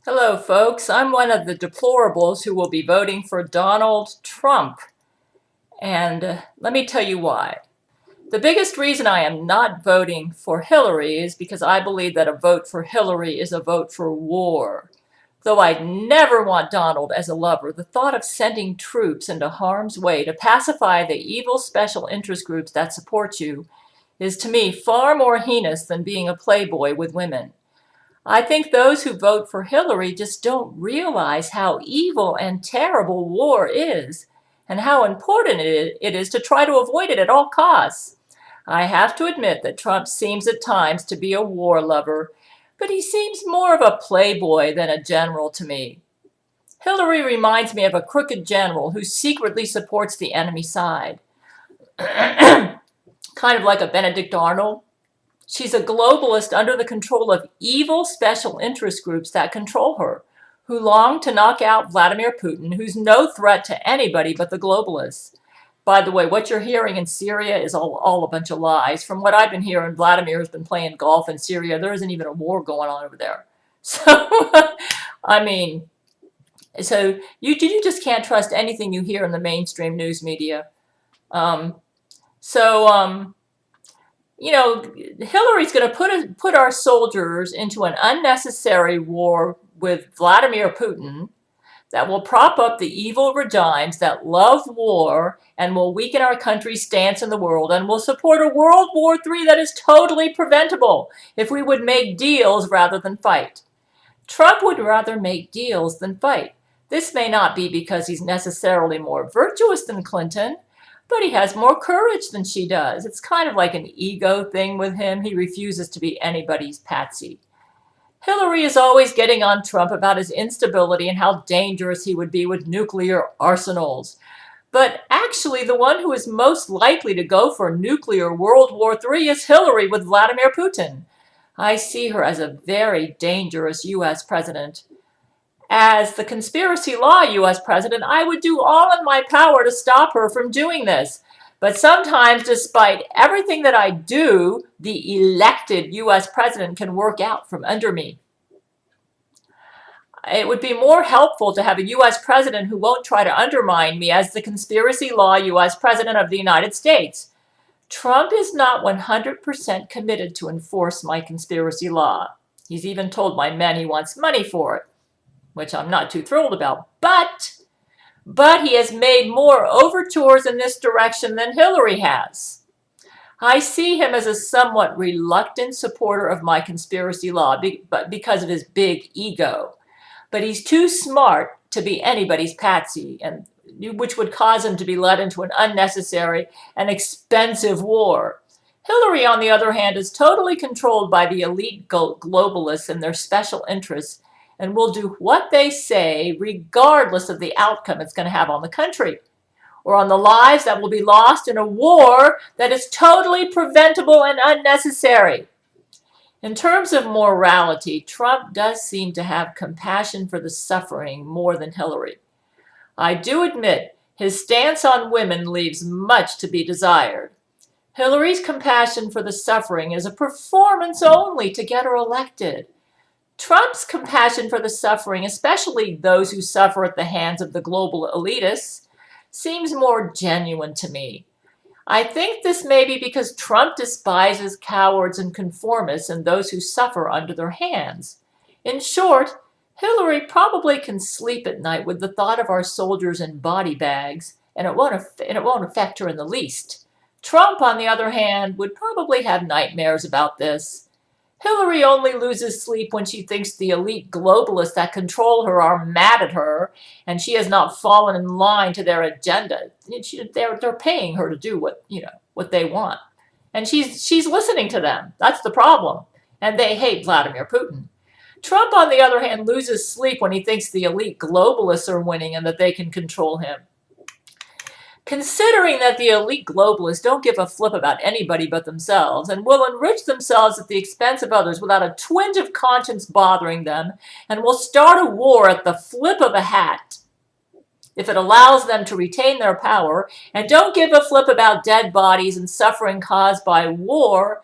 Hello, folks. I'm one of the deplorables who will be voting for Donald Trump. And let me tell you why. The biggest reason I am not voting for Hillary is because I believe that a vote for Hillary is a vote for war. Though I'd never want Donald as a lover, the thought of sending troops into harm's way to pacify the evil special interest groups that support you is to me far more heinous than being a playboy with women. I think those who vote for Hillary just don't realize how evil and terrible war is and how important it is to try to avoid it at all costs. I have to admit that Trump seems at times to be a war lover, but he seems more of a playboy than a general to me. Hillary reminds me of a crooked general who secretly supports the enemy side, kind of like a Benedict Arnold. She's a globalist under the control of evil special interest groups that control her, who long to knock out Vladimir Putin, who's no threat to anybody but the globalists. By the way, what you're hearing in Syria is all a bunch of lies. From what I've been hearing, Vladimir has been playing golf in Syria. There isn't even a war going on over there. So, I mean, so you just can't trust anything you hear in the mainstream news media. Um, so, Hillary's going to put our soldiers into an unnecessary war with Vladimir Putin that will prop up the evil regimes that love war and will weaken our country's stance in the world and will support a World War III that is totally preventable if we would make deals rather than fight. Trump would rather make deals than fight. This may not be because he's necessarily more virtuous than Clinton, but he has more courage than she does. It's kind of like an ego thing with him. He refuses to be anybody's patsy. Hillary is always getting on Trump about his instability and how dangerous he would be with nuclear arsenals. But actually, the one who is most likely to go for nuclear World War III is Hillary with Vladimir Putin. I see her as a very dangerous U.S. president. As the conspiracy law U.S. president, I would do all in my power to stop her from doing this. But sometimes, despite everything that I do, the elected U.S. president can work out from under me. It would be more helpful to have a U.S. president who won't try to undermine me as the conspiracy law U.S. president of the United States. Trump is not 100% committed to enforce my conspiracy law. He's even told my men he wants money for it, which I'm not too thrilled about. But he has made more overtures in this direction than Hillary has. I see him as a somewhat reluctant supporter of my conspiracy law because of his big ego. But he's too smart to be anybody's patsy, and which would cause him to be led into an unnecessary and expensive war. Hillary, on the other hand, is totally controlled by the elite globalists and their special interests, and will do what they say regardless of the outcome it's going to have on the country or on the lives that will be lost in a war that is totally preventable and unnecessary. In terms of morality, Trump does seem to have compassion for the suffering more than Hillary. I do admit his stance on women leaves much to be desired. Hillary's compassion for the suffering is a performance only to get her elected. Trump's compassion for the suffering, especially those who suffer at the hands of the global elitists, seems more genuine to me. I think this may be because Trump despises cowards and conformists and those who suffer under their hands. In short, Hillary probably can sleep at night with the thought of our soldiers in body bags, and it won't affect her in the least. Trump, on the other hand, would probably have nightmares about this. Hillary only loses sleep when she thinks the elite globalists that control her are mad at her and she has not fallen in line to their agenda. They're paying her to do what they want. And she's listening to them. That's the problem. And they hate Vladimir Putin. Trump, on the other hand, loses sleep when he thinks the elite globalists are winning and that they can control him. Considering that the elite globalists don't give a flip about anybody but themselves and will enrich themselves at the expense of others without a twinge of conscience bothering them, and will start a war at the flip of a hat if it allows them to retain their power, and don't give a flip about dead bodies and suffering caused by war,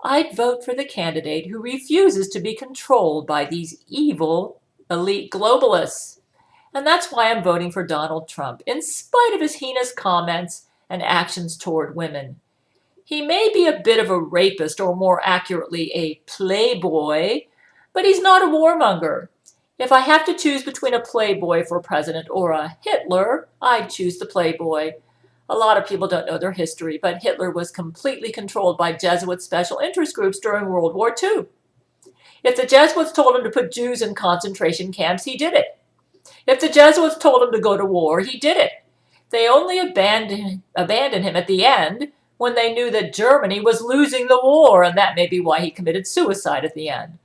I'd vote for the candidate who refuses to be controlled by these evil elite globalists. And that's why I'm voting for Donald Trump, in spite of his heinous comments and actions toward women. He may be a bit of a rapist, or more accurately, a playboy, but he's not a warmonger. If I have to choose between a playboy for president or a Hitler, I'd choose the playboy. A lot of people don't know their history, but Hitler was completely controlled by Jesuit special interest groups during World War II. If the Jesuits told him to put Jews in concentration camps, he did it. If the Jesuits told him to go to war, he did it. They only abandoned him at the end when they knew that Germany was losing the war, and that may be why he committed suicide at the end.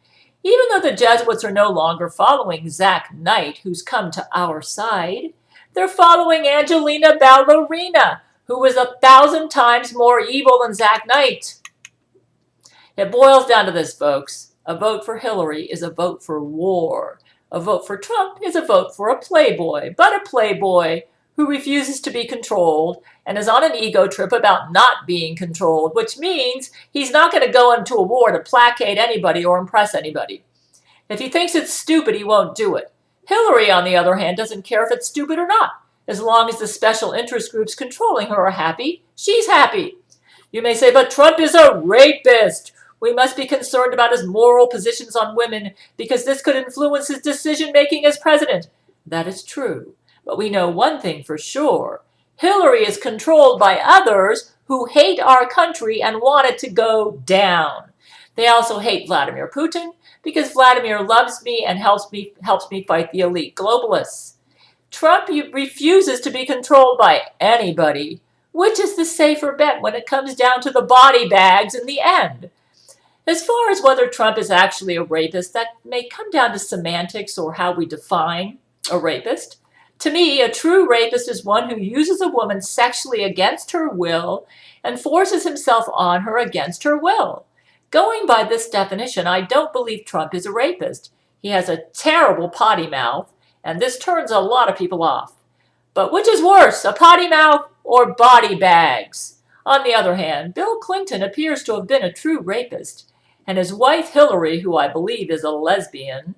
Even though the Jesuits are no longer following Zach Knight, who's come to our side, they're following Angelina Ballerina, who was 1,000 times more evil than Zach Knight. It boils down to this, folks. A vote for Hillary is a vote for war. A vote for Trump is a vote for a playboy, but a playboy who refuses to be controlled and is on an ego trip about not being controlled, which means he's not going to go into a war to placate anybody or impress anybody. If he thinks it's stupid, he won't do it. Hillary, on the other hand, doesn't care if it's stupid or not. As long as the special interest groups controlling her are happy, she's happy. You may say, but Trump is a rapist. We must be concerned about his moral positions on women because this could influence his decision-making as president. That is true. But we know one thing for sure. Hillary is controlled by others who hate our country and want it to go down. They also hate Vladimir Putin because Vladimir loves me and helps me fight the elite globalists. Trump refuses to be controlled by anybody, which is the safer bet when it comes down to the body bags in the end. As far as whether Trump is actually a rapist, that may come down to semantics or how we define a rapist. To me, a true rapist is one who uses a woman sexually against her will and forces himself on her against her will. Going by this definition, I don't believe Trump is a rapist. He has a terrible potty mouth, and this turns a lot of people off. But which is worse, a potty mouth or body bags? On the other hand, Bill Clinton appears to have been a true rapist. And his wife Hillary, who I believe is a lesbian,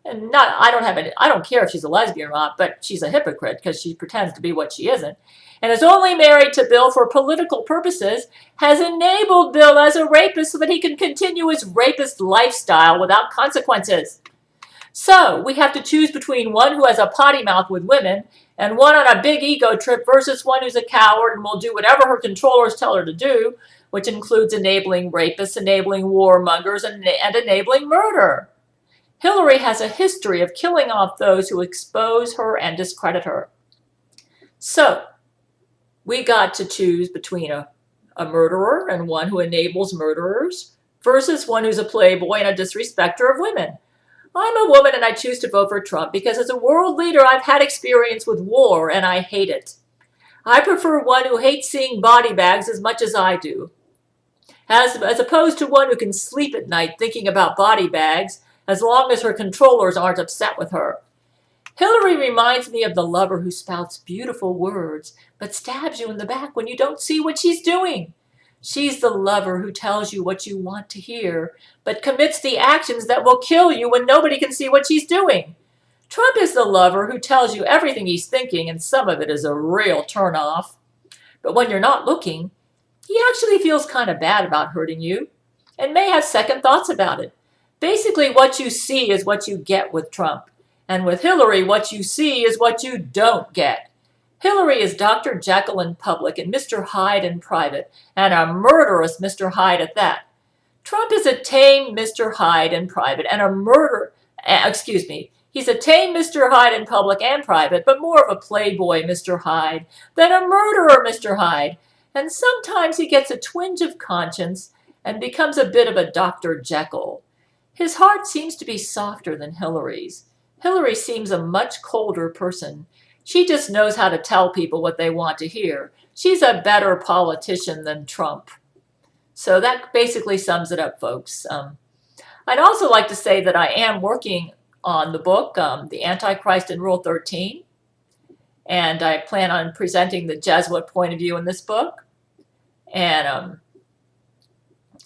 and I don't care if she's a lesbian or not, but she's a hypocrite because she pretends to be what she isn't, and is only married to Bill for political purposes, has enabled Bill as a rapist so that he can continue his rapist lifestyle without consequences. So we have to choose between one who has a potty mouth with women and one on a big ego trip versus one who's a coward and will do whatever her controllers tell her to do, which includes enabling rapists, enabling warmongers, and enabling murder. Hillary has a history of killing off those who expose her and discredit her. So, we got to choose between a murderer and one who enables murderers versus one who's a playboy and a disrespecter of women. I'm a woman and I choose to vote for Trump because as a world leader I've had experience with war and I hate it. I prefer one who hates seeing body bags as much as I do, as opposed to one who can sleep at night thinking about body bags as long as her controllers aren't upset with her. Hillary reminds me of the lover who spouts beautiful words but stabs you in the back when you don't see what she's doing. She's the lover who tells you what you want to hear but commits the actions that will kill you when nobody can see what she's doing. Trump is the lover who tells you everything he's thinking, and some of it is a real turnoff. But when you're not looking, he actually feels kind of bad about hurting you and may have second thoughts about it. Basically, what you see is what you get with Trump. And with Hillary, what you see is what you don't get. Hillary is Dr. Jekyll in public and Mr. Hyde in private, and a murderous Mr. Hyde at that. Trump is a tame Mr. Hyde in private and he's a tame Mr. Hyde in public and private, but more of a playboy Mr. Hyde than a murderer Mr. Hyde. And sometimes he gets a twinge of conscience and becomes a bit of a Dr. Jekyll. His heart seems to be softer than Hillary's. Hillary seems a much colder person. She just knows how to tell people what they want to hear. She's a better politician than Trump. So that basically sums it up, folks. I'd also like to say that I am working on the book, The Antichrist in Rule 13. And I plan on presenting the Jesuit point of view in this book. And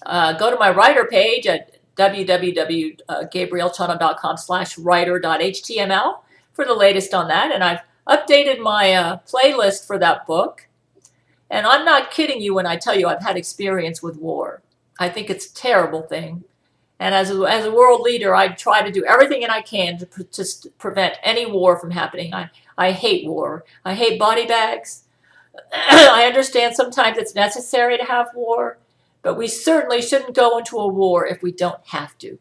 go to my writer page at www.gabrielchannel.com/writer.html for the latest on that. And I've updated my playlist for that book. And I'm not kidding you when I tell you I've had experience with war. I think it's a terrible thing. And as a world leader, I try to do everything I can to prevent any war from happening. I hate war. I hate body bags. I understand sometimes it's necessary to have war, but we certainly shouldn't go into a war if we don't have to.